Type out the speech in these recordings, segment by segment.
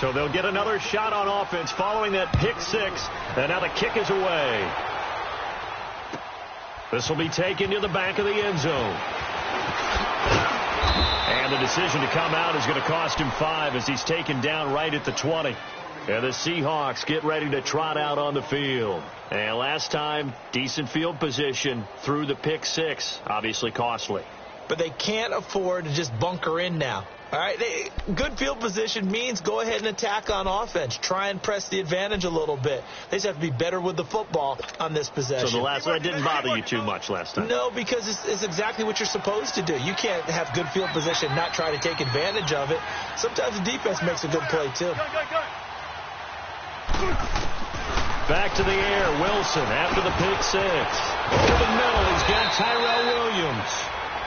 So they'll get another shot on offense following that pick six. And now the kick is away. This will be taken to the back of the end zone. And the decision to come out is going to cost him 5 as he's taken down right at the 20. And the Seahawks get ready to trot out on the field. And last time, decent field position through the pick six. Obviously costly. But they can't afford to just bunker in now. All right, good field position means go ahead and attack on offense. Try and press the advantage a little bit. They just have to be better with the football on this possession. So the last one didn't bother you too much last time? No, because it's exactly what you're supposed to do. You can't have good field position and not try to take advantage of it. Sometimes the defense makes a good play, too. Back to the air, Wilson after the pick six. Over the middle, he's got Tyrell Williams.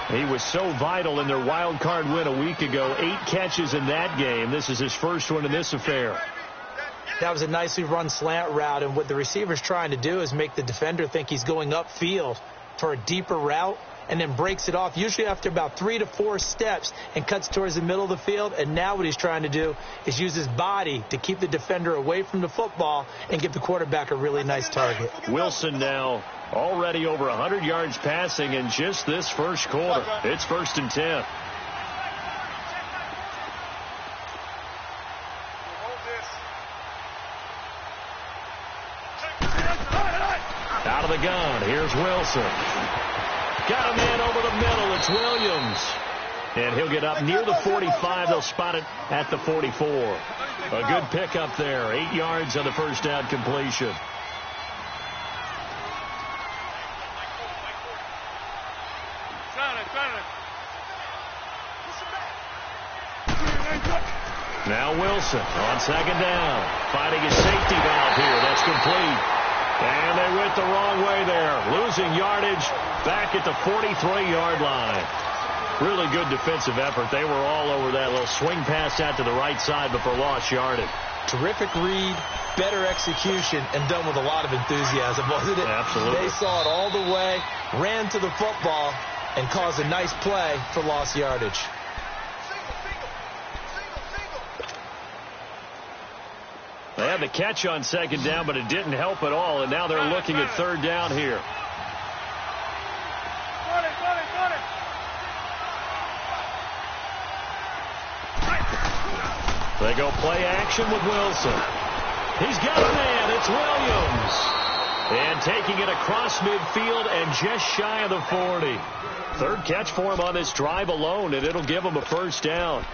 He was so vital in their wild card win a week ago. 8 catches in that game. This is his first one in this affair. That was a nicely run slant route, and what the receiver's trying to do is make the defender think he's going upfield for a deeper route and then breaks it off, usually after about 3 to 4 steps, and cuts towards the middle of the field. And now what he's trying to do is use his body to keep the defender away from the football and give the quarterback a really nice target. Wilson now already over 100 yards passing in just this first quarter. It's 1st and 10. Out of the gun, here's Wilson. Got a man over the middle. It's Williams. And he'll get up near the 45. They'll spot it at the 44. A good pickup there. 8 yards on the first down completion. Now Wilson on 2nd down. Finding his safety valve here. That's complete. And they went the wrong way there. Losing yardage back at the 43-yard line. Really good defensive effort. They were all over that little swing pass out to the right side, but for lost yardage. Terrific read, better execution, and done with a lot of enthusiasm, wasn't it? Absolutely. They saw it all the way, ran to the football, and caused a nice play for lost yardage. They had the catch on 2nd down, but it didn't help at all, and now they're looking at 3rd down here. They go play action with Wilson. He's got a man. It's Williams. And taking it across midfield and just shy of the 40. 3rd catch for him on this drive alone, and it'll give him a 1st down.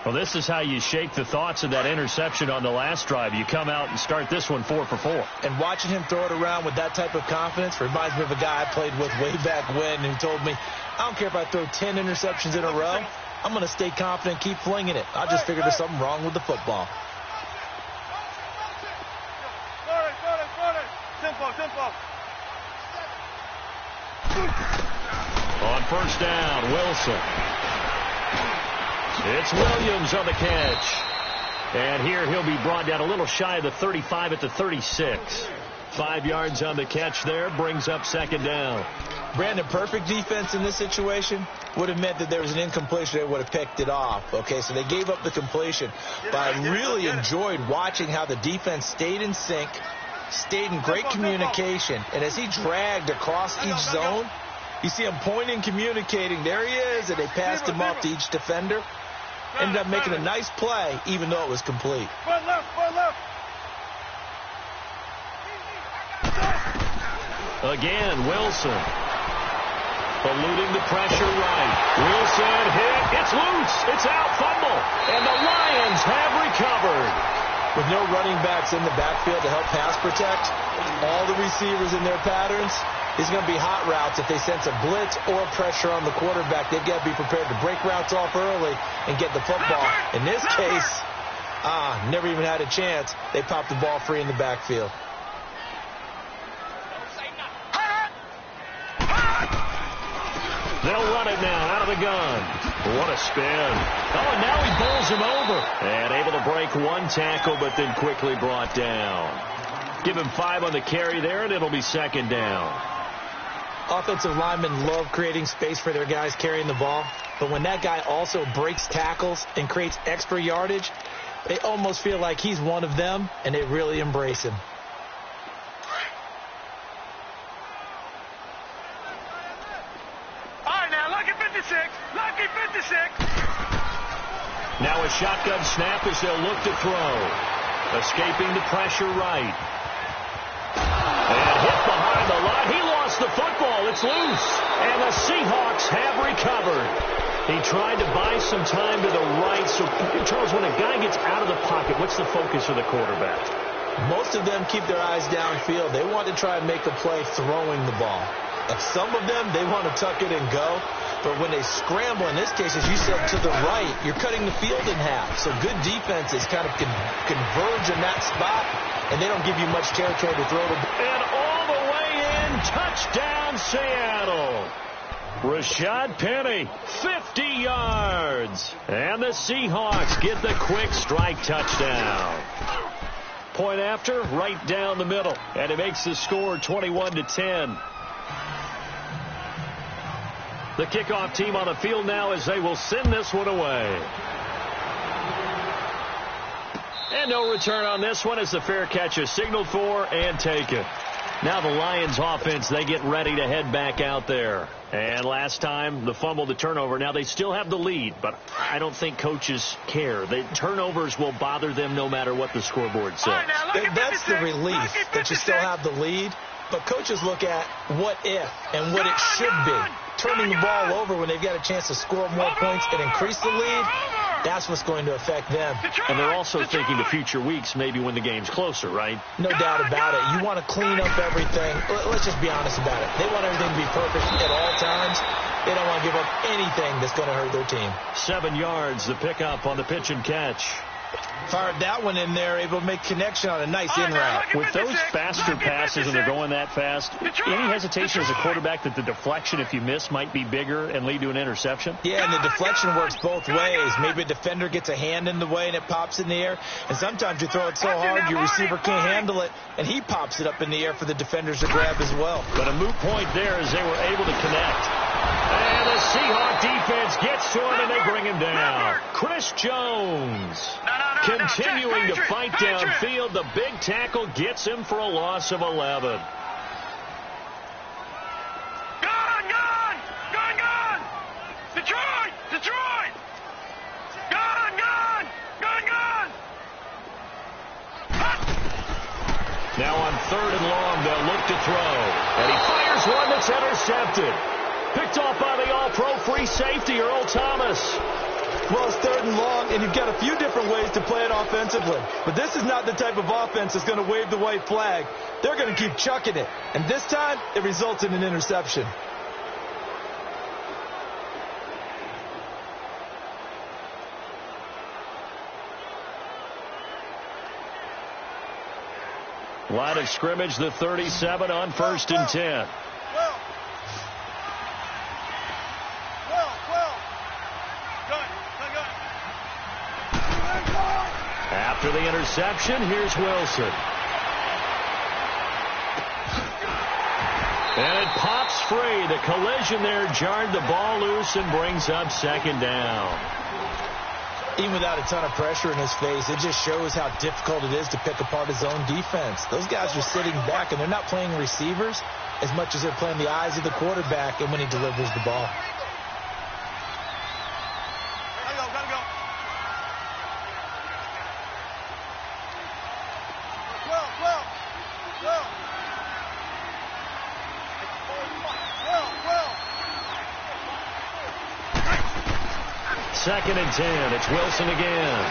Well, this is how you shake the thoughts of that interception on the last drive. You come out and start this one 4 for 4. And watching him throw it around with that type of confidence reminds me of a guy I played with way back when who told me, I don't care if I throw 10 interceptions in a row. I'm going to stay confident, keep flinging it. I just figured there's something wrong with the football. On 1st down, Wilson. It's Williams on the catch. And here he'll be brought down a little shy of the 35 at the 36. 5 yards on the catch there, brings up 2nd down. Brandon, perfect defense in this situation would have meant that there was an incompletion. They would have picked it off. Okay, so they gave up the completion. But I really enjoyed watching how the defense stayed in sync, stayed in great communication. And as he dragged across each zone, you see him pointing, communicating. There he is, and they passed him off to each defender. Ended up making a nice play, even though it was complete. Again, Wilson. Eluding the pressure right. Wilson hit. It's loose. It's out. Fumble. And the Lions have recovered. With no running backs in the backfield to help pass protect, all the receivers in their patterns, it's going to be hot routes. If they sense a blitz or pressure on the quarterback, they've got to be prepared to break routes off early and get the football. In this case, never even had a chance. They popped the ball free in the backfield. They'll run it now out of the gun. What a spin. Oh, and now he bowls him over. And able to break one tackle, but then quickly brought down. Give him 5 on the carry there, and it'll be 2nd down. Offensive linemen love creating space for their guys carrying the ball. But when that guy also breaks tackles and creates extra yardage, They almost feel like he's one of them, and they really embrace him. All right, now, lucky 56. Lucky 56. Now a shotgun snap as they'll look to throw. Escaping the pressure right. And hit behind the line. He lost the football. It's loose. And the Seahawks have recovered. He tried to buy some time to the right. So, Charles, when a guy gets out of the pocket, what's the focus of the quarterback? Most of them keep their eyes downfield. They want to try and make a play throwing the ball. Some of them, they want to tuck it and go. But when they scramble, in this case, as you said, to the right, you're cutting the field in half. So good defenses kind of converge in that spot, and they don't give you much territory to throw the ball. And all the way in, touchdown Seattle. Rashad Penny, 50 yards. And the Seahawks get the quick strike touchdown. Point after, right down the middle. And it makes the score 21-10. The kickoff team on the field now as they will send this one away. And no return on this one as the fair catch is signaled for and taken. Now the Lions offense, they get ready to head back out there. And last time, the fumble, the turnover. Now they still have the lead, but I don't think coaches care. The turnovers will bother them no matter what the scoreboard says. Right, that's the relief that you still have the lead. But coaches look at what if and what it should be. Turning the ball over when they've got a chance to score more points and increase the lead, that's what's going to affect them. And they're also thinking to future weeks, maybe when the game's closer, right? No doubt about it. You want to clean up everything. Let's just be honest about it. They want everything to be perfect at all times. They don't want to give up anything that's going to hurt their team. 7 yards, the pickup on the pitch and catch. Fired that one in there, able to make connection on a nice in route. With those faster passes and they're going that fast, any hesitation as a quarterback that the deflection, if you miss, might be bigger and lead to an interception? Yeah, and the deflection works both ways. Maybe a defender gets a hand in the way and it pops in the air. And sometimes you throw it so hard your receiver can't handle it, and he pops it up in the air for the defenders to grab as well. But a moot point there as they were able to connect. And the Seahawk defense gets to him and they bring him down. Chris Jones continuing to fight downfield. The big tackle gets him for a loss of 11. Gone! Detroit! Gone! Now on 3rd and long, they'll look to throw. And he fires one that's intercepted. Picked off by the all-pro free safety, Earl Thomas. Well, it's 3rd and long, and you've got a few different ways to play it offensively. But this is not the type of offense that's going to wave the white flag. They're going to keep chucking it. And this time, it results in an interception. Line of scrimmage, the 37 on 1st and 10. After the interception, here's Wilson. And it pops free. The collision there jarred the ball loose and brings up 2nd down. Even without a ton of pressure in his face, it just shows how difficult it is to pick apart his own defense. Those guys are sitting back, and they're not playing receivers as much as they're playing the eyes of the quarterback and when he delivers the ball. Gotta go. Second and 10. It's Wilson again.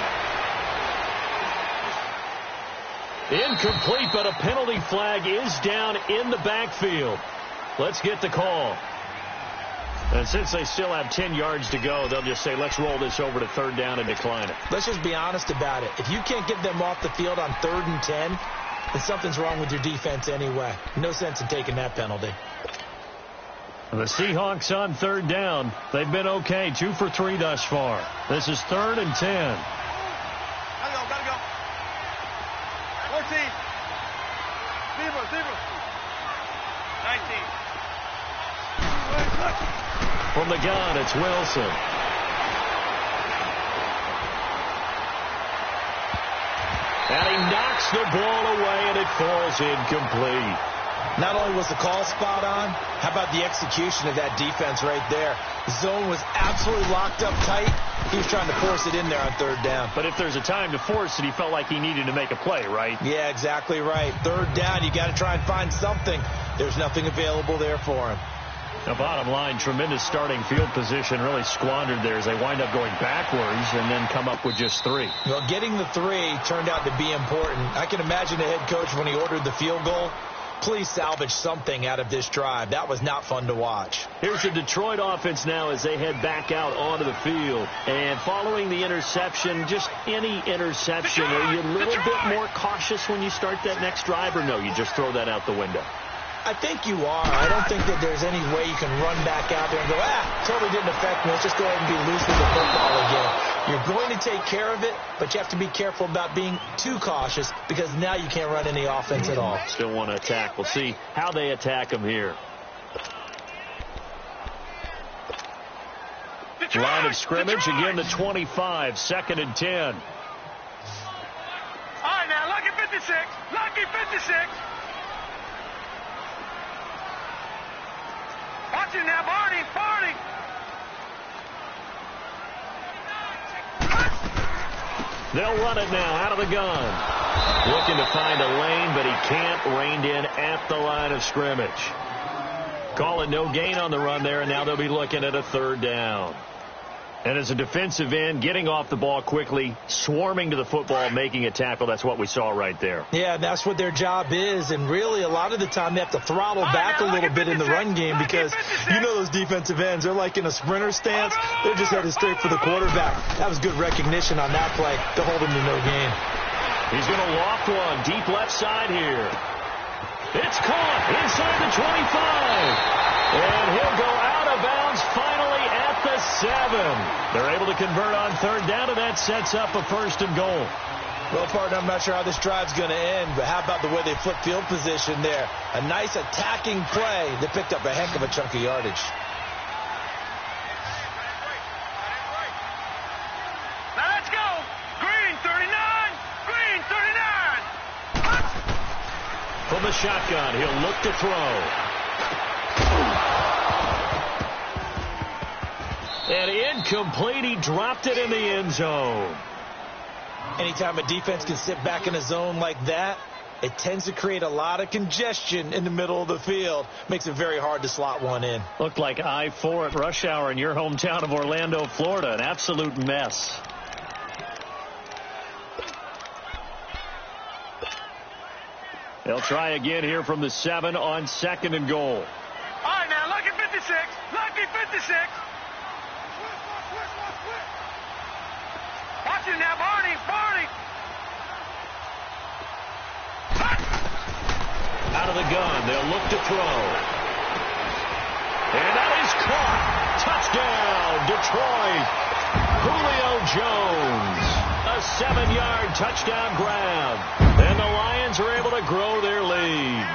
Incomplete, but a penalty flag is down in the backfield. Let's get the call. And since they still have 10 yards to go, they'll just say, let's roll this over to 3rd down and decline it. Let's just be honest about it. If you can't get them off the field on 3rd and 10, then something's wrong with your defense anyway. No sense in taking that penalty. The Seahawks on 3rd down. They've been okay. 2 for 3 thus far. This is 3rd and 10. Gotta go. 14. Zebra. 19. From the gun, it's Wilson. And he knocks the ball away, and it falls incomplete. Not only was the call spot on, how about the execution of that defense right there? The zone was absolutely locked up tight. He was trying to force it in there on third down. But if there's a time to force it, he felt like he needed to make a play, right? Yeah, exactly right. Third down, you got to try and find something. There's nothing available there for him. The bottom line, tremendous starting field position, really squandered there as they wind up going backwards and then come up with just 3. Well, getting the 3 turned out to be important. I can imagine the head coach when he ordered the field goal. Please salvage something out of this drive. That was not fun to watch. Here's the Detroit offense now as they head back out onto the field. And following the interception, just any interception, are you a little bit more cautious when you start that next drive, or no, you just throw that out the window? I think you are. I don't think that there's any way you can run back out there and go, totally didn't affect me. Let's just go ahead and be loose with the football again. You're going to take care of it, but you have to be careful about being too cautious because now you can't run any offense at all. Still want to attack. We'll see how they attack them here. Line of scrimmage, again the 25, 2nd and 10. All right, now, lucky 56. Lucky 56. Watch it now, Barney. Barney. They'll run it now out of the gun. Looking to find a lane, but he can't. Reined in at the line of scrimmage. Call it no gain on the run there, and now they'll be looking at a 3rd down. And as a defensive end, getting off the ball quickly, swarming to the football, making a tackle, that's what we saw right there. Yeah, that's what their job is. And really, a lot of the time, they have to throttle back a little bit in the run game because you know those defensive ends, they're like in a sprinter stance. They're just headed straight for the quarterback. That was good recognition on that play to hold him to no gain. He's going to loft one deep left side here. It's caught inside the 25. And he'll go out of bounds finally at the 7. They're able to convert on 3rd down, and that sets up a 1st and goal. Well, partner, I'm not sure how this drive's going to end, but how about the way they flip field position there? A nice attacking play that picked up a heck of a chunk of yardage. Now let's go. Green 39. Green 39. From the shotgun, he'll look to throw. And incomplete. He dropped it in the end zone. Anytime a defense can sit back in a zone like that, it tends to create a lot of congestion in the middle of the field. Makes it very hard to slot one in. Looked like I-4 at rush hour in your hometown of Orlando, Florida. An absolute mess. They'll try again here from the 7 on 2nd and goal. All right, now, lucky 56. Lucky 56. Watch it now, Barney. Barney. Out of the gun, they'll look to throw. And that is caught. Touchdown, Detroit. Julio Jones. A 7-yard touchdown grab. And the Lions are able to grow their lead.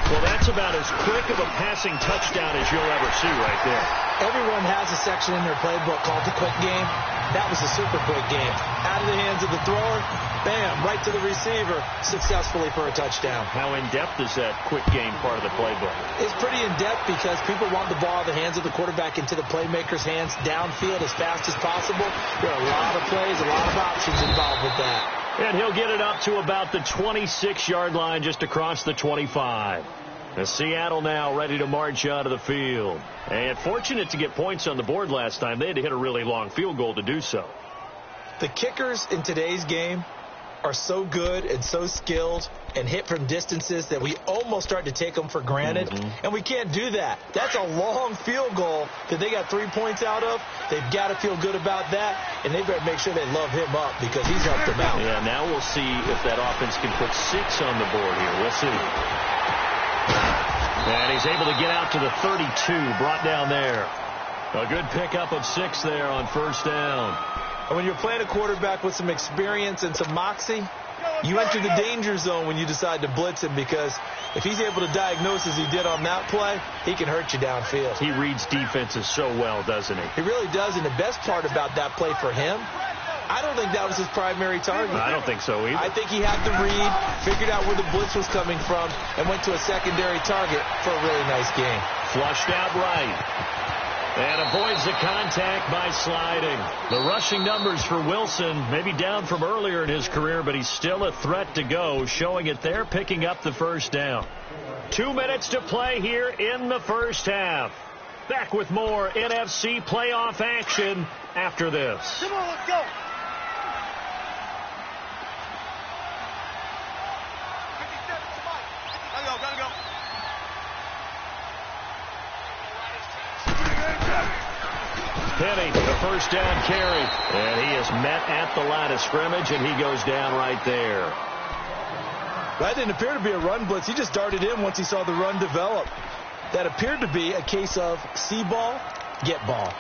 Well, that's about as quick of a passing touchdown as you'll ever see right there. Everyone has a section in their playbook called the quick game. That was a super quick game. Out of the hands of the thrower, bam, right to the receiver, successfully for a touchdown. How in-depth is that quick game part of the playbook? It's pretty in-depth because people want the ball out of the hands of the quarterback into the playmaker's hands downfield as fast as possible. There are a lot of plays, a lot of options involved with that. And he'll get it up to about the 26-yard line just across the 25. And Seattle now ready to march out of the field. And fortunate to get points on the board last time. They had to hit a really long field goal to do so. The kickers in today's game are so good and so skilled and hit from distances that we almost start to take them for granted. And we can't do that. That's a long field goal that they got 3 points out of. They've got to feel good about that, and they better make sure they love him up because he's helped them out. Yeah, now we'll see if that offense can put 6 on the board here. We'll see. And he's able to get out to the 32, brought down there. A good pickup of 6 there on 1st down. And when you're playing a quarterback with some experience and some moxie, you enter the danger zone when you decide to blitz him because if he's able to diagnose as he did on that play, he can hurt you downfield. He reads defenses so well, doesn't he? He really does, and the best part about that play for him I don't think that was his primary target. I don't think so either. I think he had the read, figured out where the blitz was coming from, and went to a secondary target for a really nice game. Flushed out right. And avoids the contact by sliding. The rushing numbers for Wilson, maybe down from earlier in his career, but he's still a threat to go, showing it there, picking up the first down. 2 minutes to play here in the first half. Back with more NFC playoff action after this. Come on, let's go. 57, somebody. Gotta go. Penny, the first down carry. And he is met at the line of scrimmage, and he goes down right there. That didn't appear to be a run blitz. He just darted in once he saw the run develop. That appeared to be a case of see ball, get ball.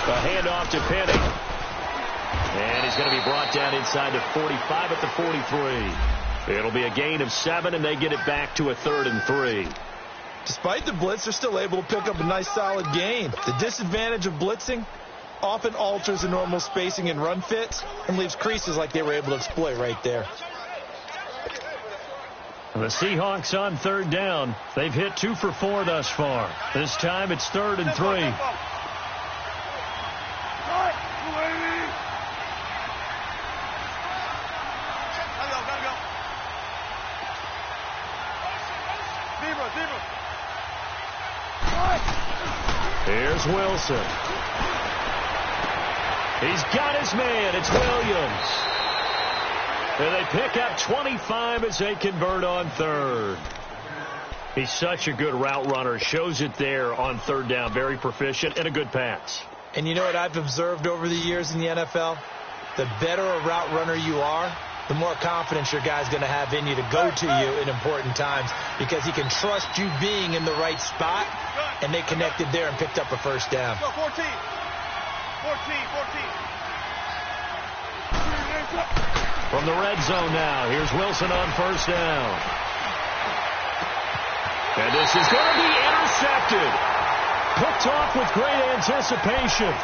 A handoff to Penny. And he's going to be brought down inside the 45 at the 43. It'll be a gain of 7, and they get it back to a 3rd and 3. Despite the blitz, they're still able to pick up a nice, solid gain. The disadvantage of blitzing often alters the normal spacing and run fits and leaves creases like they were able to exploit right there. The Seahawks on 3rd down. They've hit 2 for 4 thus far. This time it's 3rd and 3. Here's Wilson. He's got his man. It's Williams. And they pick up 25 as they convert on 3rd. He's such a good route runner. Shows it there on 3rd down. Very proficient and a good pass. And you know what I've observed over the years in the NFL? The better a route runner you are, the more confidence your guy's going to have in you to go to you in important times because he can trust you being in the right spot, and they connected there and picked up a first down. Go, 14. From the red zone now, here's Wilson on first down. And this is going to be intercepted. Picked off with great anticipation.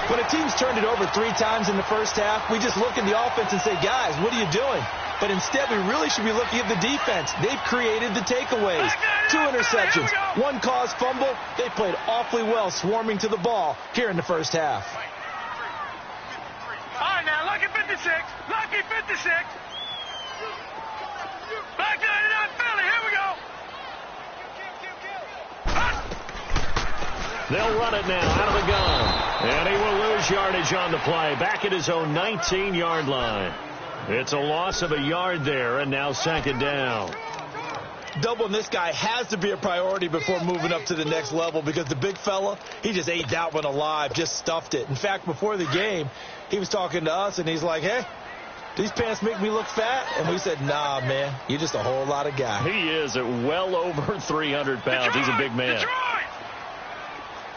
When a team's turned it over 3 times in the first half, we just look at the offense and say, guys, what are you doing? But instead, we really should be looking at the defense. They've created the takeaways. 2 interceptions, 1 caused fumble. They played awfully well swarming to the ball here in the first half. All right, now, lucky 56. Lucky 56. Back 99 Philly. Here we go. They'll run it now out of the gun. And he will lose yardage on the play. Back at his own 19-yard line. It's a loss of a yard there, and now 2nd down. Doubling this guy has to be a priority before moving up to the next level because the big fella, he just ate that one alive, just stuffed it. In fact, before the game, he was talking to us, and he's like, hey, these pants make me look fat? And we said, nah, man, you're just a whole lot of guy. He is at well over 300 pounds. He's a big man. Detroit!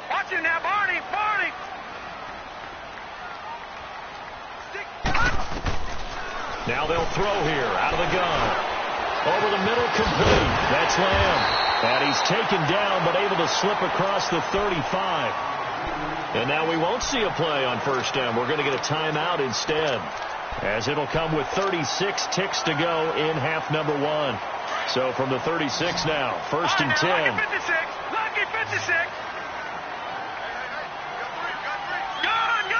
Watch it now, Barney. Now they'll throw here out of the gun. Over the middle, complete. That's Lamb. And he's taken down, but able to slip across the 35. And now we won't see a play on first down. We're going to get a timeout instead, as it'll come with 36 ticks to go in half number 1. So from the 36 now, 1st and 10. Lucky 56. Lucky 56. Gone.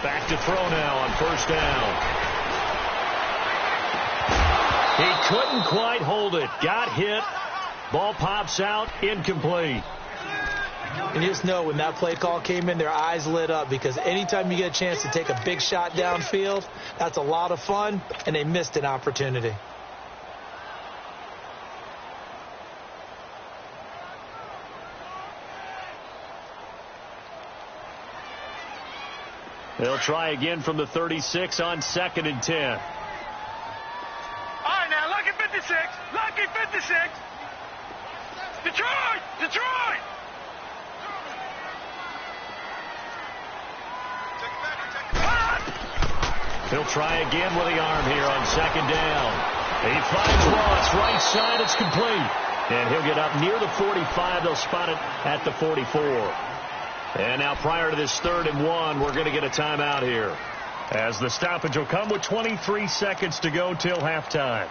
Back to throw now on first down. He couldn't quite hold it. Got hit. Ball pops out. Incomplete. And you just know when that play call came in, their eyes lit up because anytime you get a chance to take a big shot downfield, that's a lot of fun, and they missed an opportunity. They'll try again from the 36 on 2nd and 10. All right, now, lucky 56. Detroit! Detroit! He'll try again with the arm here on second down. He finds Ross, right side, it's complete. And he'll get up near the 45. They'll spot it at the 44. And now prior to this 3rd and 1, we're going to get a timeout here, as the stoppage will come with 23 seconds to go till halftime.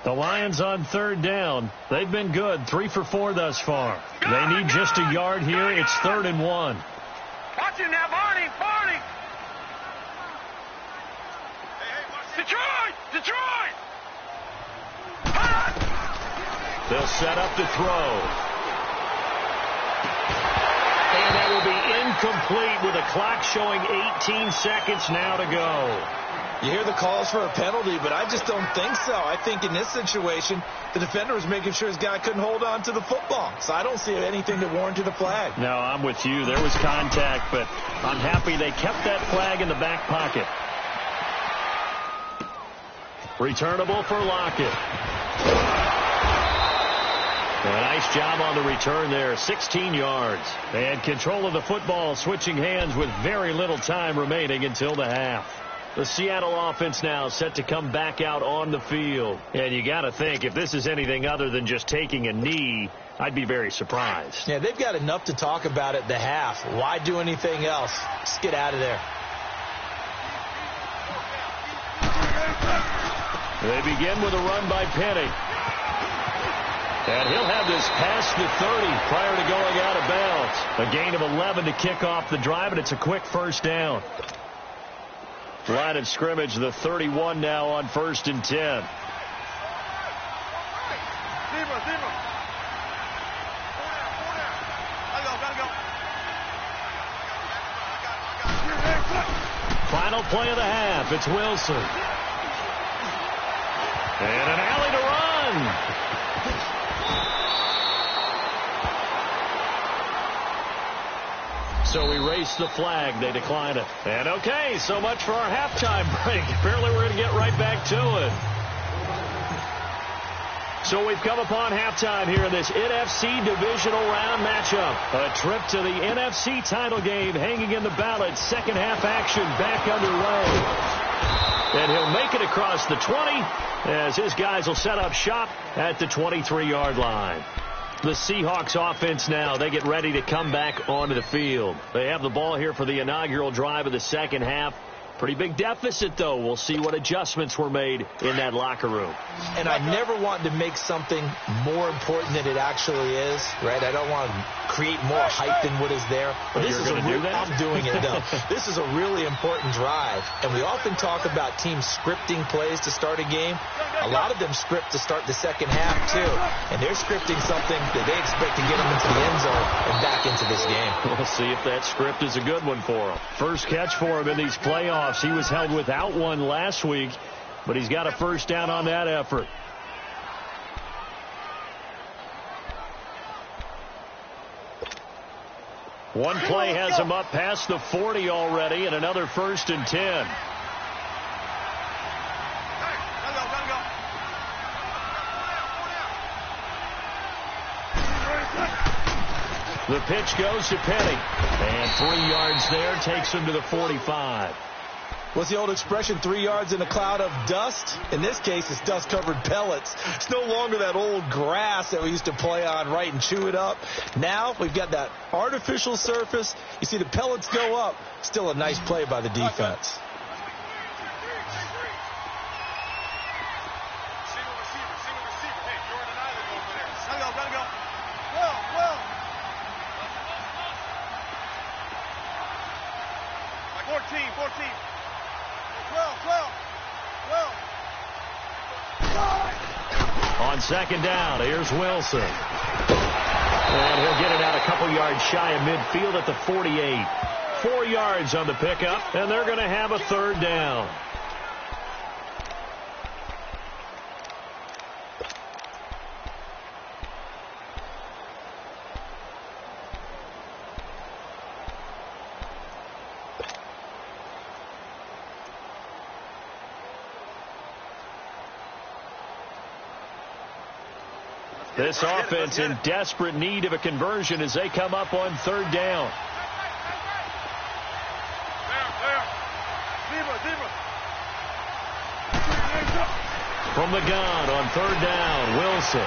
The Lions on 3rd down. They've been good, 3 for 4 thus far. They need just a yard here. It's 3rd and 1. Watch him now, Barney! Barney! Detroit! Detroit! They'll set up to throw. And that will be incomplete with a clock showing 18 seconds now to go. You hear the calls for a penalty, but I just don't think so. I think in this situation, the defender was making sure his guy couldn't hold on to the football. So I don't see anything that warranted a flag. No, I'm with you. There was contact, but I'm happy they kept that flag in the back pocket. Returnable for Lockett. A nice job on the return there, 16 yards. And control of the football, switching hands with very little time remaining until the half. The Seattle offense now set to come back out on the field. And you got to think, if this is anything other than just taking a knee, I'd be very surprised. Yeah, they've got enough to talk about at the half. Why do anything else? Just get out of there. They begin with a run by Penny. And he'll have this past the 30 prior to going out of bounds. A gain of 11 to kick off the drive, and it's a quick 1st down. Line of scrimmage, the 31 now on 1st and 10. Final play of the half. It's Wilson. And an alley to run. So we race the flag. They decline it. And okay, so much for our halftime break. Apparently we're going to get right back to it. So we've come upon halftime here in this NFC divisional round matchup. A trip to the NFC title game hanging in the balance. Second half action back underway. And he'll make it across the 20 as his guys will set up shop at the 23-yard line. The Seahawks offense now, they get ready to come back onto the field. They have the ball here for the inaugural drive of the second half. Pretty big deficit, though. We'll see what adjustments were made in that locker room. And I never want to make something more important than it actually is, right? I don't want to create more hype than what is there. But this is I'm doing it, though. This is a really important drive. And we often talk about teams scripting plays to start a game. A lot of them script to start the second half, too. And they're scripting something that they expect to get them into the end zone and back into this game. We'll see if that script is a good one for him. First catch for him in these playoffs. He was held without one last week, but he's got a first down on that effort. One play has him up past the 40 already, and another 1st and 10. The pitch goes to Penny, and 3 yards there takes him to the 45. What's the old expression, 3 yards in a cloud of dust? In this case, it's dust-covered pellets. It's no longer that old grass that we used to play on, right, and chew it up. Now we've got that artificial surface. You see the pellets go up. Still a nice play by the defense. On second down, here's Wilson. And he'll get it out a couple yards shy of midfield at the 48. 4 yards on the pickup, and they're going to have a third down. This offense in desperate need of a conversion as they come up on third down. From the gun on third down, Wilson.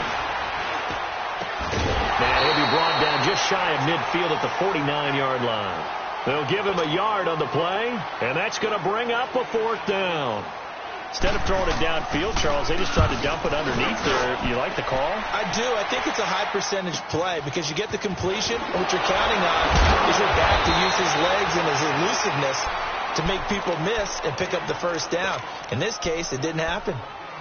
And he'll be brought down just shy of midfield at the 49-yard line. They'll give him a yard on the play, and that's going to bring up a fourth down. Instead of throwing it downfield, Charles, they just tried to dump it underneath there. You like the call? I do. I think it's a high-percentage play because you get the completion. What you're counting on is your back to use his legs and his elusiveness to make people miss and pick up the first down. In this case, it didn't happen.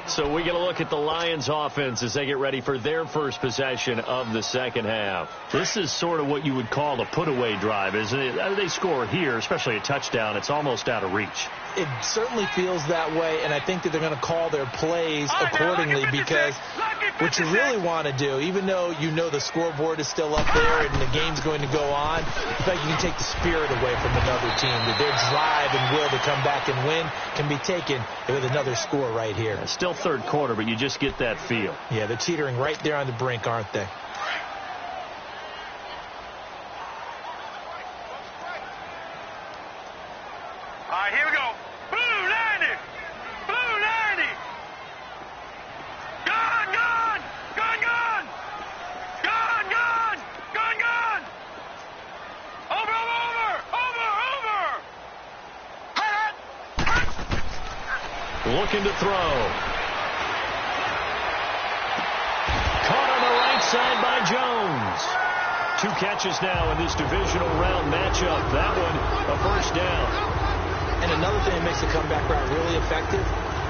So we get a look at the Lions offense as they get ready for their first possession of the second half. This is sort of what you would call a put-away drive, isn't it? They score here, especially a touchdown. It's almost out of reach. It certainly feels that way, and I think that they're going to call their plays accordingly because what you really want to do, even though you know the scoreboard is still up there and the game's going to go on, in fact, you can take the spirit away from another team. That their drive and will to come back and win can be taken with another score right here. It's still third quarter, but you just get that feel. Yeah, they're teetering right there on the brink, aren't they? All right, here we go. Blue 90. Blue 90. Gun, gun. Gun, gun. Gun, gun. Gun, gun. Over, over, over, over. Hut, hut. Looking to throw. Caught on the right side by Jones. 2 catches now in this divisional round matchup. That one, a first down. And another thing that makes the comeback route really effective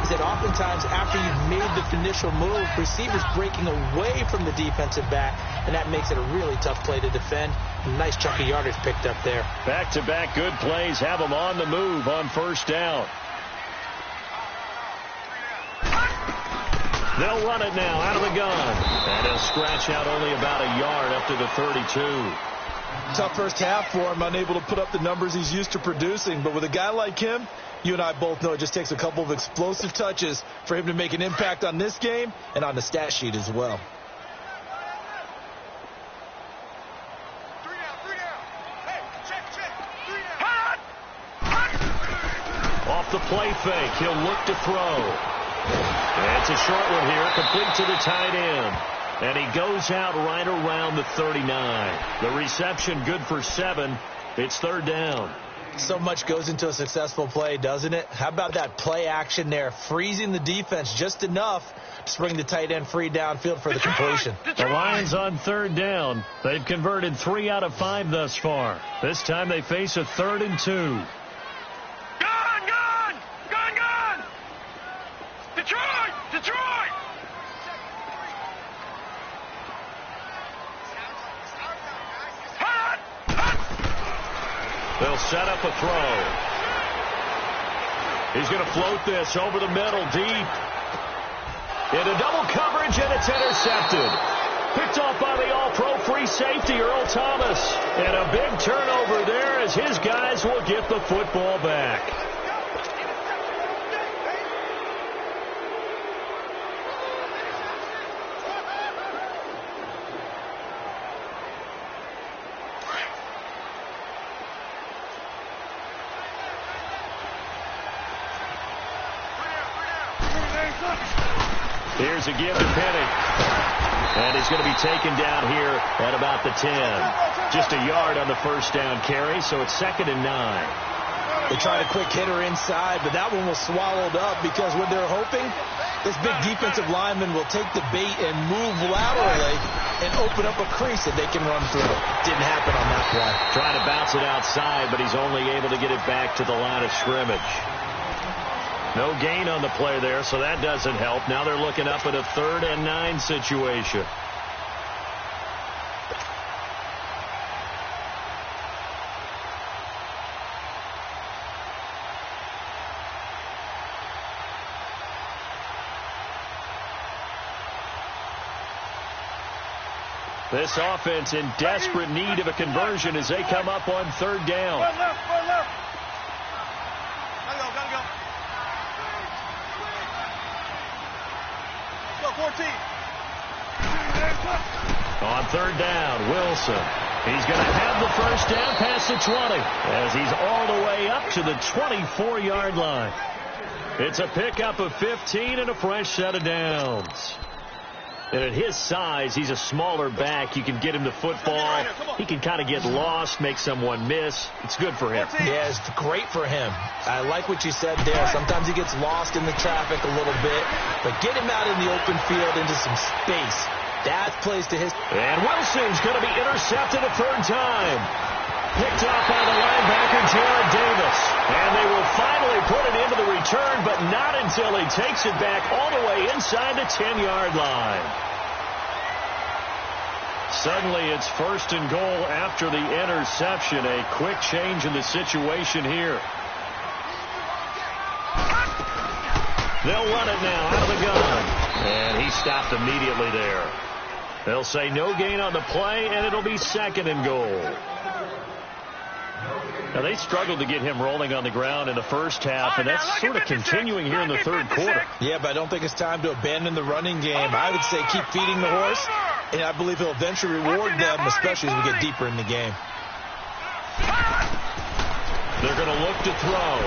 is that oftentimes after you've made the initial move, receivers breaking away from the defensive back, and that makes it a really tough play to defend. Nice chunk of yardage picked up there. Back-to-back good plays have them on the move on first down. They'll run it now out of the gun. And he'll scratch out only about a yard up to the 32. Tough first half for him, unable to put up the numbers he's used to producing. But with a guy like him, you and I both know it just takes a couple of explosive touches for him to make an impact on this game and on the stat sheet as well. Off the play fake, he'll look to throw. And it's a short one here, complete to the tight end. And he goes out right around the 39. The reception good for 7. It's third down. So much goes into a successful play, doesn't it? How about that play action there, freezing the defense just enough to bring the tight end free downfield for the completion. The Lions on third down. They've converted 3 out of 5 thus far. This time they face a 3rd and 2. Gun, gun. Gun, gun. Detroit. Detroit. They'll set up a throw. He's going to float this over the middle deep. Into double coverage, and it's intercepted. Picked off by the all-pro free safety, Earl Thomas. And a big turnover there as his guys will get the football back. Here's a give to Penny. And he's going to be taken down here at about the 10. Just a yard on the first down carry, so it's 2nd and 9. They tried a quick hitter inside, but that one was swallowed up because what they're hoping, this big defensive lineman will take the bait and move laterally and open up a crease that they can run through. Didn't happen on that play. Trying to bounce it outside, but he's only able to get it back to the line of scrimmage. No gain on the play there, so that doesn't help. Now they're looking up at a 3rd and 9 situation. This offense in desperate need of a conversion as they come up on 3rd down. One left, one left. Gotta go. Go, 14. On third down, Wilson. He's going to have the first down past the 20 as he's all the way up to the 24-yard line. It's a pickup of 15 and a fresh set of downs. And at his size, he's a smaller back. You can get him the football. He can kind of get lost, make someone miss. It's good for him. Yeah, it's great for him. I like what you said there. Sometimes he gets lost in the traffic a little bit, but get him out in the open field into some space. That plays to his... And Wilson's going to be intercepted a third time. Picked off by the linebacker, Jared Davis. And they will finally put it into the return, but not until he takes it back all the way inside the 10-yard line. Suddenly it's first and goal after the interception. A quick change in the situation here. They'll run it now out of the gun. And he stopped immediately there. They'll say no gain on the play, and it'll be second and goal. Now, they struggled to get him rolling on the ground in the first half, and that's sort of continuing here in the third quarter. Yeah, but I don't think it's time to abandon the running game. I would say keep feeding the horse, and I believe he'll eventually reward them, especially as we get deeper in the game. They're going to look to throw.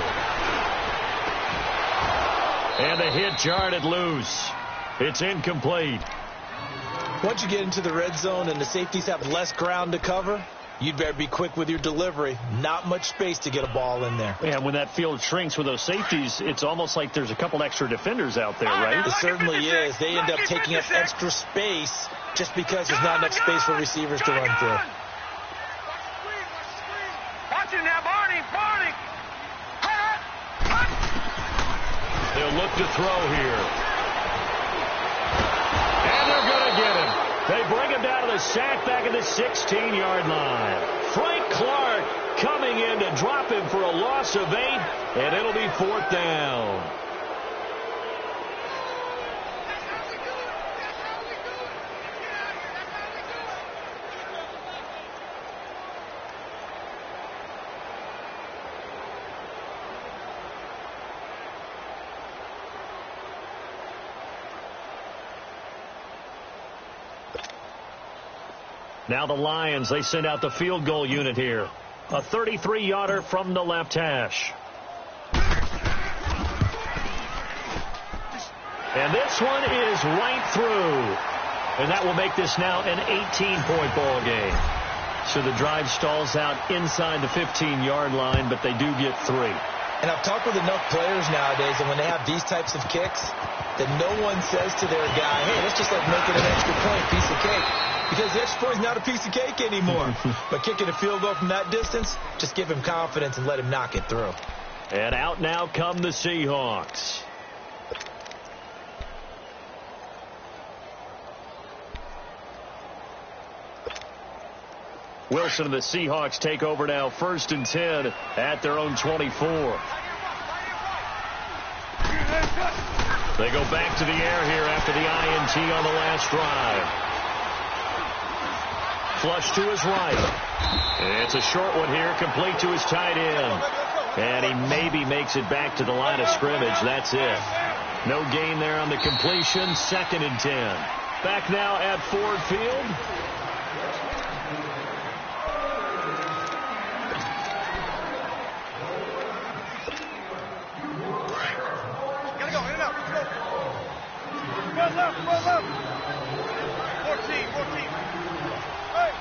And the hit jarred it loose. It's incomplete. Once you get into the red zone and the safeties have less ground to cover, you'd better be quick with your delivery. Not much space to get a ball in there. Yeah, when that field shrinks with those safeties, it's almost like there's a couple extra defenders out there, right? It certainly is. They end up taking up extra space just because there's not enough space for receivers to run through. Watch it now, Barney. They'll look to throw here. And they're going to get him. They bring him down to the sack back at the 16-yard line. Frank Clark coming in to drop him for a loss of 8, and it'll be fourth down. Now the Lions, they send out the field goal unit here. A 33-yarder from the left hash. And this one is right through. And that will make this now an 18-point ball game. So the drive stalls out inside the 15-yard line, but they do get 3. And I've talked with enough players nowadays, and when they have these types of kicks, that no one says to their guy, hey, that's just like making an extra point, piece of cake. Because the extra point is not a piece of cake anymore. But kicking a field goal from that distance, just give him confidence and let him knock it through. And out now come the Seahawks. Wilson and the Seahawks take over now, 1st and 10 at their own 24. They go back to the air here after the INT on the last drive. Flush to his right. It's a short one here, complete to his tight end. And he maybe makes it back to the line of scrimmage. That's it. No gain there on the completion. 2nd and 10. Back now at Ford Field. Gotta go, in and out. Go left. 14. Hey.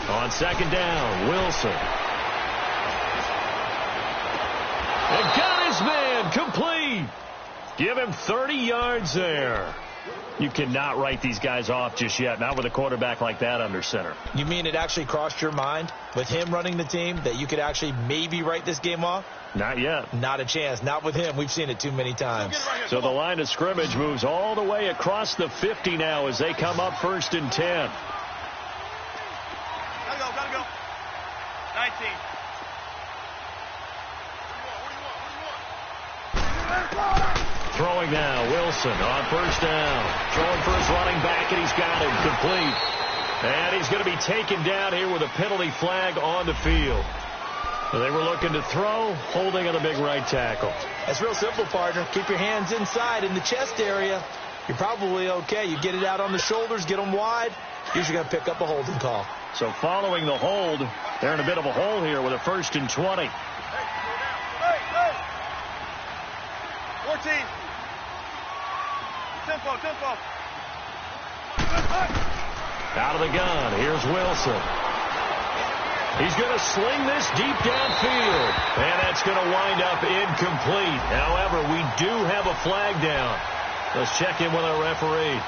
On 2nd down, Wilson. And got his man complete. Give him 30 yards there. You cannot write these guys off just yet, not with a quarterback like that under center. You mean it actually crossed your mind with him running the team that you could actually maybe write this game off? Not yet. Not a chance. Not with him. We've seen it too many times. So the line of scrimmage moves all the way across the 50 now as they come up 1st and 10. Gotta go. 19. Throwing now, Wilson on 1st down. Throwing for his running back, and he's got him complete. And he's going to be taken down here with a penalty flag on the field. They were looking to throw, holding on the big right tackle. It's real simple, partner. Keep your hands inside in the chest area. You're probably okay. You get it out on the shoulders, get them wide. Usually going to pick up a holding call. So following the hold, they're in a bit of a hole here with a 1st and 20. Hey. 14. Tempo. Out of the gun, here's Wilson. He's going to sling this deep downfield, and that's going to wind up incomplete. However, we do have a flag down. Let's check in with our referee.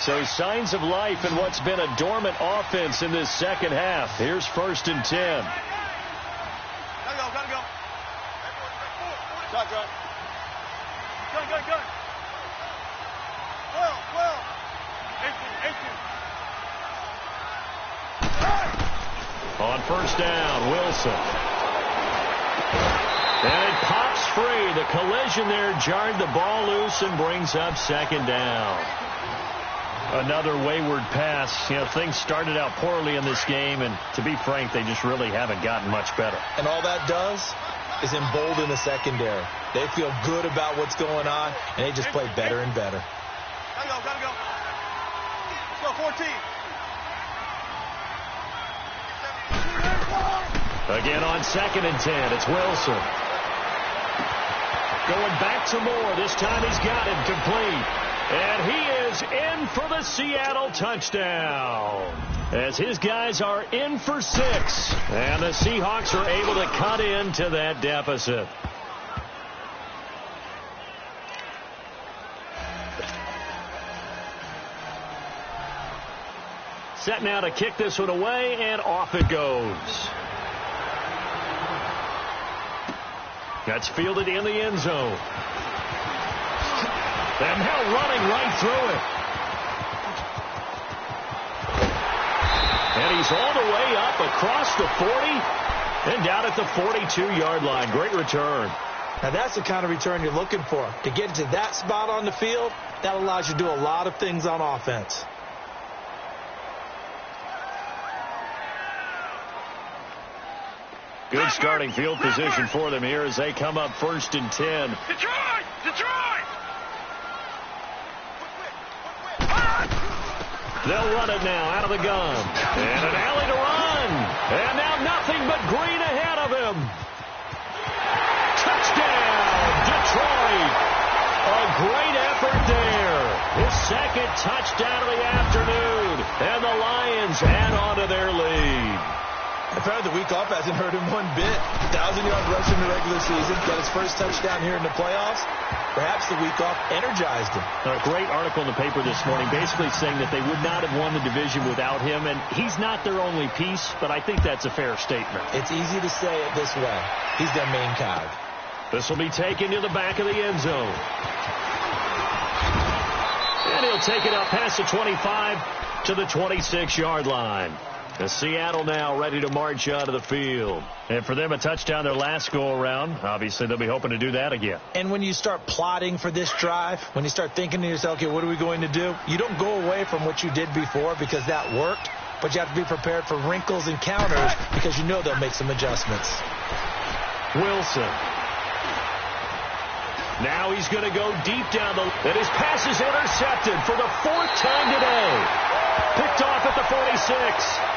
So signs of life in what's been a dormant offense in this second half. Here's 1st and 10. Gotta go. Gun. Well. 18. On 1st down, Wilson. And it pops free. The collision there jarred the ball loose and brings up 2nd down. Another wayward pass. You know, things started out poorly in this game, and to be frank, they just really haven't gotten much better. And all that does is embolden the secondary. They feel good about what's going on, and they just play better and better. Gotta go. Let's go, 14. Again on 2nd and 10, it's Wilson. Going back to Moore. This time he's got it complete. And he is in for the Seattle touchdown. As his guys are in for 6. And the Seahawks are able to cut into that deficit. Set now to kick this one away, and off it goes. That's fielded in the end zone. And now running right through it. And he's all the way up across the 40 and down at the 42-yard line. Great return. Now that's the kind of return you're looking for. To get to that spot on the field, that allows you to do a lot of things on offense. Good starting field position for them here as they come up 1st and 10. Detroit! They'll run it now out of the gun. And an alley to run. And now nothing but green ahead of him. Touchdown, Detroit. A great effort there. His 2nd touchdown of the afternoon. And the Lions add on to their lead. Apparently the week off hasn't hurt him one bit. 1,000-yard rush in the regular season. Got his first touchdown here in the playoffs. Perhaps the week off energized him. A great article in the paper this morning basically saying that they would not have won the division without him. And he's not their only piece, but I think that's a fair statement. It's easy to say it this way. He's their main cog. This will be taken to the back of the end zone. And he'll take it up past the 25 to the 26-yard line. The Seattle now ready to march out of the field. And for them, a touchdown their last go-around. Obviously, they'll be hoping to do that again. And when you start plotting for this drive, when you start thinking to yourself, okay, what are we going to do? You don't go away from what you did before because that worked, but you have to be prepared for wrinkles and counters because you know they'll make some adjustments. Wilson. Now he's going to go deep down the... And his pass is intercepted for the 4th time today. Picked off at the 46.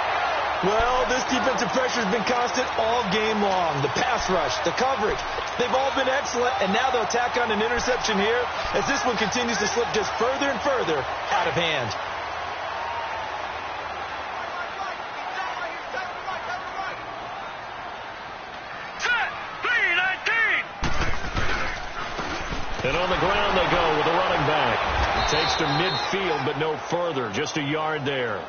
Well, this defensive pressure has been constant all game long. The pass rush, the coverage, they've all been excellent, and now they'll tack on an interception here as this one continues to slip just further and further out of hand. And on the ground they go with the running back. It takes to midfield, but no further, just a yard there.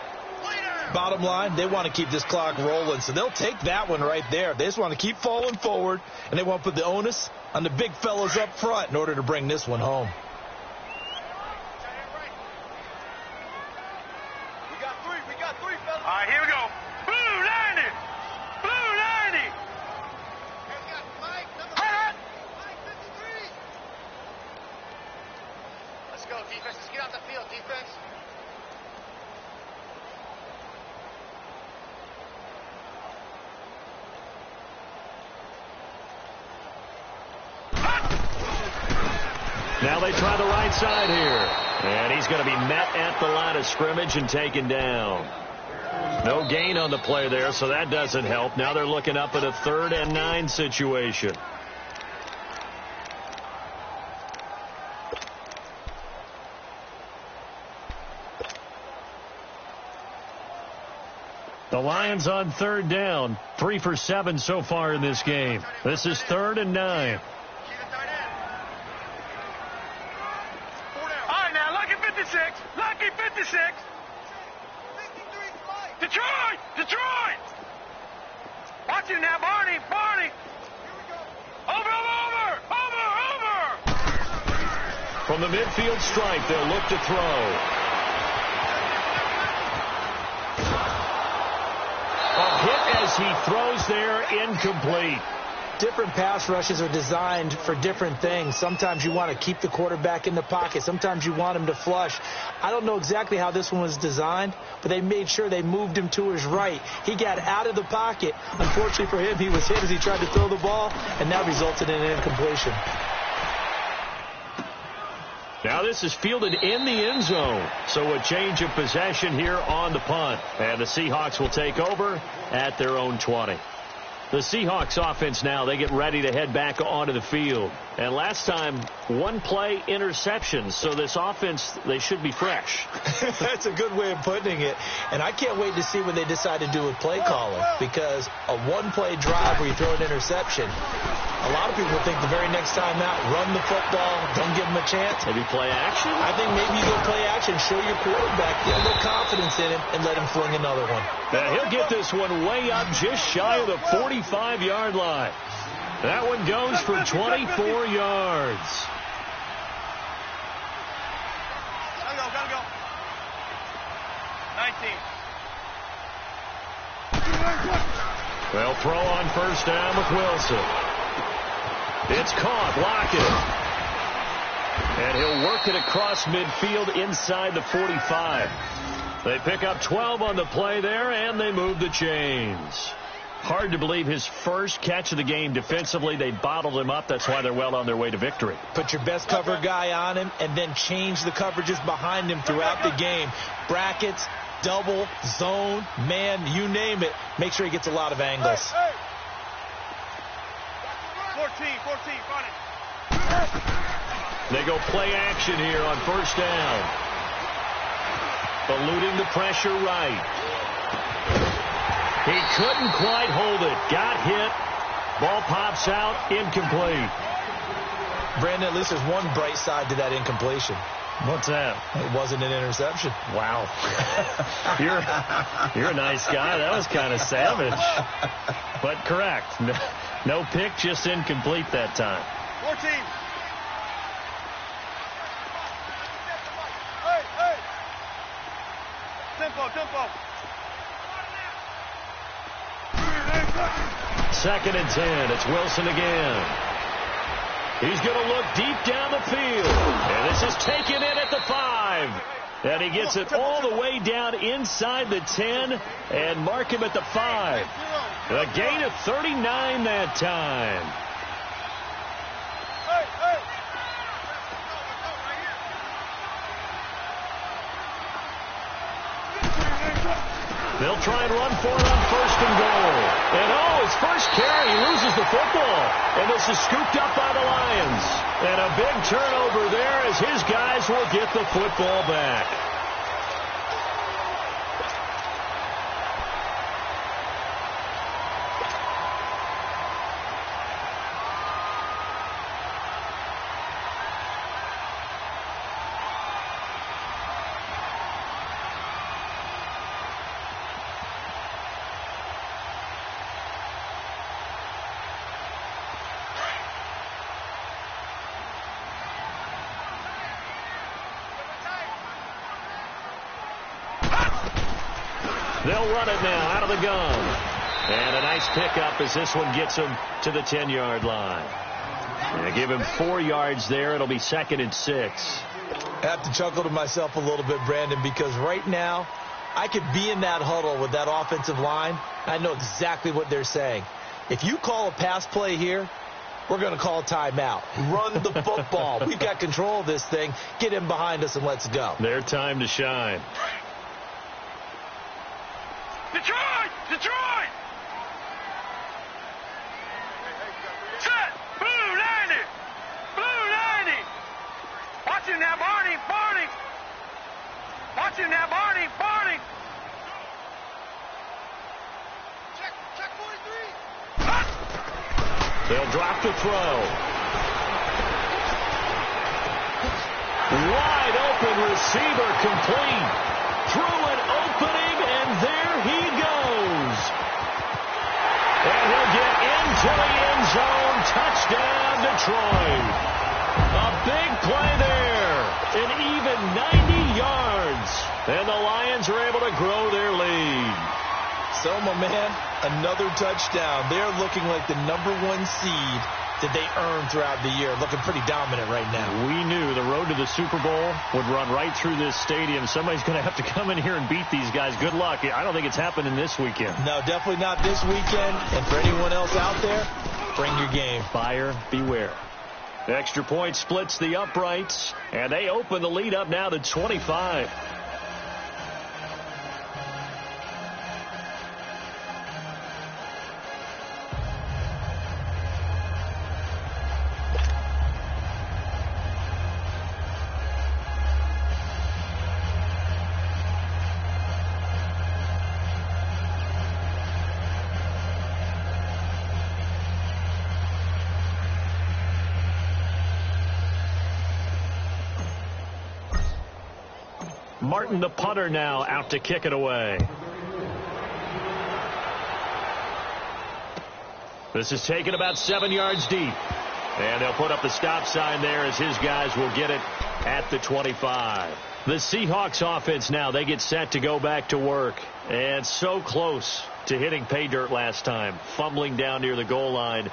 Bottom line, they want to keep this clock rolling, so they'll take that one right there. They just want to keep falling forward, and they want to put the onus on the big fellas up front in order to bring this one home. We got three, fellas. All right, here we go. Blue 90. Blue 90. get off the field, defense. Now they try the right side here. And he's going to be met at the line of scrimmage and taken down. No gain on the play there, so that doesn't help. Now they're looking up at a 3rd and 9 situation. The Lions on 3rd down. 3 for 7 so far in this game. This is 3rd and 9. Lucky 56. Detroit. Watch him now, Barney. Over. From the midfield stripe, they'll look to throw. A hit as he throws there, incomplete. Different pass rushes are designed for different things. Sometimes you want to keep the quarterback in the pocket. Sometimes you want him to flush. I don't know exactly how this one was designed, but they made sure they moved him to his right. He got out of the pocket. Unfortunately for him, he was hit as he tried to throw the ball, and that resulted in an incompletion. Now this is fielded in the end zone. So a change of possession here on the punt. And the Seahawks will take over at their own 20. The Seahawks offense now, they get ready to head back onto the field. And last time, 1 play interception. So this offense, they should be fresh. That's a good way of putting it. And I can't wait to see what they decide to do with play calling. Because a 1-play drive where you throw an interception, a lot of people think the very next time out, run the football, don't give them a chance. Maybe play action? I think maybe you go play action, show your quarterback, get a little confidence in him, and let him fling another one. He'll get this one way up just shy of the 45-yard line. That one goes for 24 yards. Gotta go. 19. They'll throw on first down with Wilson. It's caught. Lockett. And he'll work it across midfield inside the 45. They pick up 12 on the play there, and they move the chains. Hard to believe his first catch of the game defensively. They bottled him up. That's why they're well on their way to victory. Put your best cover guy on him and then change the coverages behind him throughout the game. Brackets, double, zone, man, you name it. Make sure he gets a lot of angles. 14, run it. They go play action here on first down. Eluding the pressure right. He couldn't quite hold it. Got hit. Ball pops out. Incomplete. Brandon, at least there's one bright side to that incompletion. What's that? It wasn't an interception. Wow. You're a nice guy. That was kind of savage. But correct. No pick, just incomplete that time. 14. Tempo. 2nd and 10. It's Wilson again. He's going to look deep down the field. And this is taken in at the 5. And he gets it all the way down inside the 10 and mark him at the 5. A gain of 39 that time. They'll try and run for it on 1st and goal. And his first carry, he loses the football. And this is scooped up by the Lions. And a big turnover there as his guys will get the football back. They'll run it now out of the gun. And a nice pickup as this one gets him to the 10-yard line. And give him 4 yards there. It'll be 2nd and 6. I have to chuckle to myself a little bit, Brandon, because right now I could be in that huddle with that offensive line. I know exactly what they're saying. If you call a pass play here, we're going to call a timeout. Run the football. We've got control of this thing. Get in behind us and let's go. Their time to shine. Detroit! Detroit! Set! Blue 90! Blue 90! Watch him now, Barney! Barney! Watch him now, Barney! Barney! Check 43! Hut! They'll drop to throw. Wide open receiver complete. Through an opening, and there he goes. And he'll get into the end zone. Touchdown, Detroit. A big play there. An even 90 yards. And the Lions are able to grow their lead. So, my man, another touchdown. They're looking like the #1 seed that they earned throughout the year. Looking pretty dominant right now. We knew the road to the Super Bowl would run right through this stadium. Somebody's going to have to come in here and beat these guys. Good luck. I don't think it's happening this weekend. No, definitely not this weekend. And for anyone else out there, bring your game. Buyer beware. Extra point splits the uprights, and they open the lead up now to 25. Martin, the punter, now out to kick it away. This is taken about 7 yards deep. And they'll put up the stop sign there as his guys will get it at the 25. The Seahawks offense now, they get set to go back to work. And so close to hitting pay dirt last time, fumbling down near the goal line.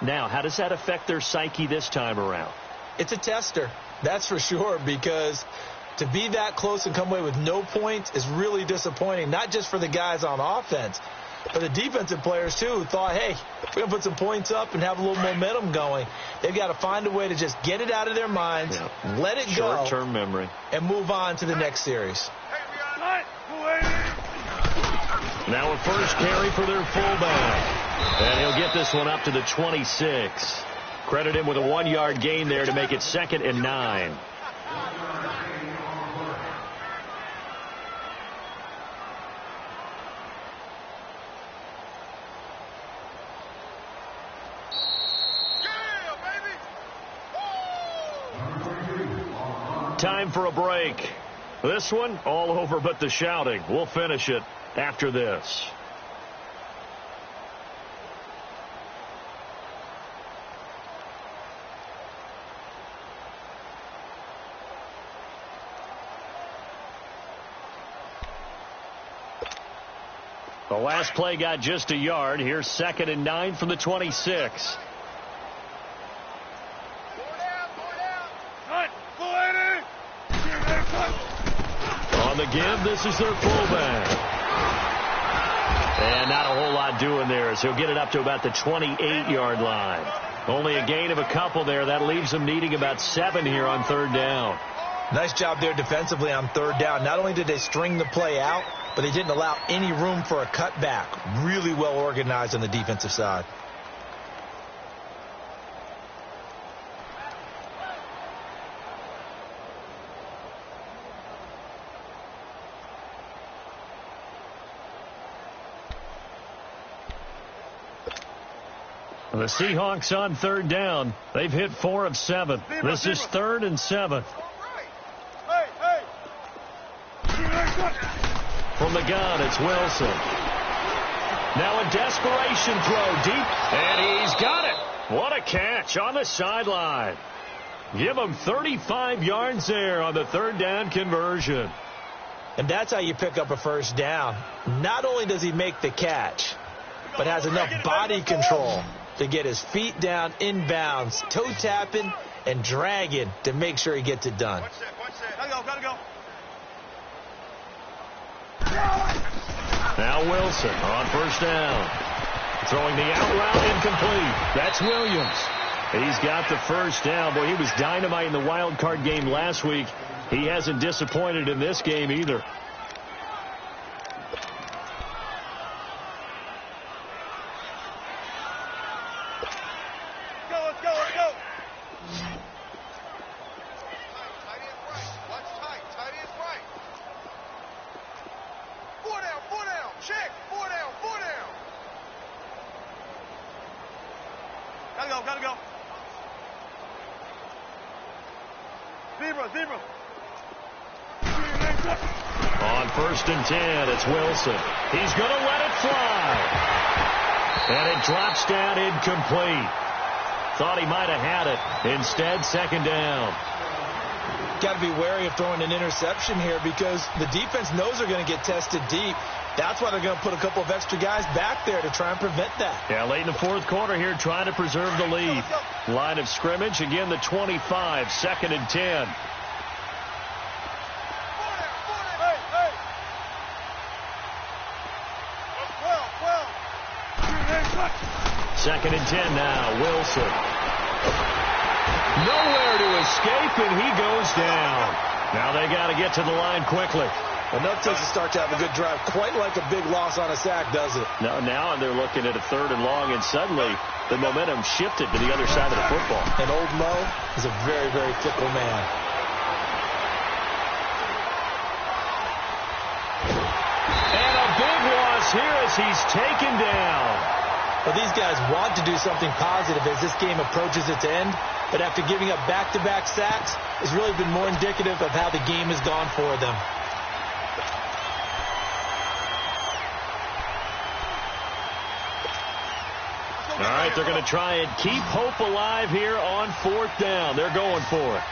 Now, how does that affect their psyche this time around? It's a tester, that's for sure, because to be that close and come away with no points is really disappointing, not just for the guys on offense, but the defensive players, too, who thought, hey, we're going to put some points up and have a little momentum going. They've got to find a way to just get it out of their minds, let it go, short-term memory, and move on to the next series. Now a first carry for their fullback. And he'll get this one up to the 26. Credit him with a 1-yard gain there to make it 2nd and 9. Time for a break. This one all over but the shouting. We'll finish it after this. The last play got just a yard. Here's 2nd and 9 from the 26. On the give, this is their fullback. And not a whole lot doing there, so he'll get it up to about the 28-yard line. Only a gain of a couple there. That leaves them needing about 7 here on 3rd down. Nice job there defensively on 3rd down. Not only did they string the play out, but they didn't allow any room for a cutback. Really well organized on the defensive side. The Seahawks on 3rd down. They've hit 4 of 7. This is 3rd and 7. From the gun, it's Wilson. Now a desperation throw deep, and he's got it. What a catch on the sideline. Give him 35 yards there on the 3rd down conversion. And that's how you pick up a 1st down. Not only does he make the catch, but has enough body control to get his feet down inbounds, toe tapping and dragging to make sure he gets it done. Gotta go. Now Wilson on first down. Throwing the out route incomplete. That's Williams. He's got the first down. Boy, he was dynamite in the wild card game last week. He hasn't disappointed in this game either. Let's go. Tight end right. Watch tight. Tight end right. 4 down. Check. 4 down. Gotta go. Zebra. On first and 10, it's Wilson. He's going to let it fly. And it drops down incomplete. Thought he might have had it. Instead, second down. Got to be wary of throwing an interception here because the defense knows they're going to get tested deep. That's why they're going to put a couple of extra guys back there to try and prevent that. Yeah, late in the fourth quarter here, trying to preserve the lead. Line of scrimmage, again, the 25, second and 10. Second and 10 now, Wilson. Nowhere to escape, and he goes down. Now they got to get to the line quickly. Enough to start to have a good drive, quite like a big loss on a sack, does it? Now they're looking at a third and long, and suddenly the momentum shifted to the other side of the football. And old Mo is a very, very fickle man. And a big loss here as he's taken down. Well, these guys want to do something positive as this game approaches its end, but after giving up back-to-back sacks, it's really been more indicative of how the game has gone for them. All right, they're going to try and keep hope alive here on fourth down. They're going for it.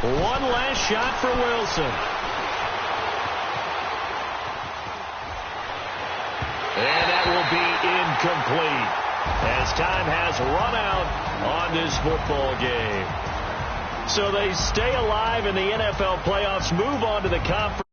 One last shot for Wilson. And that will be incomplete as time has run out on this football game. So they stay alive in the NFL playoffs, move on to the conference.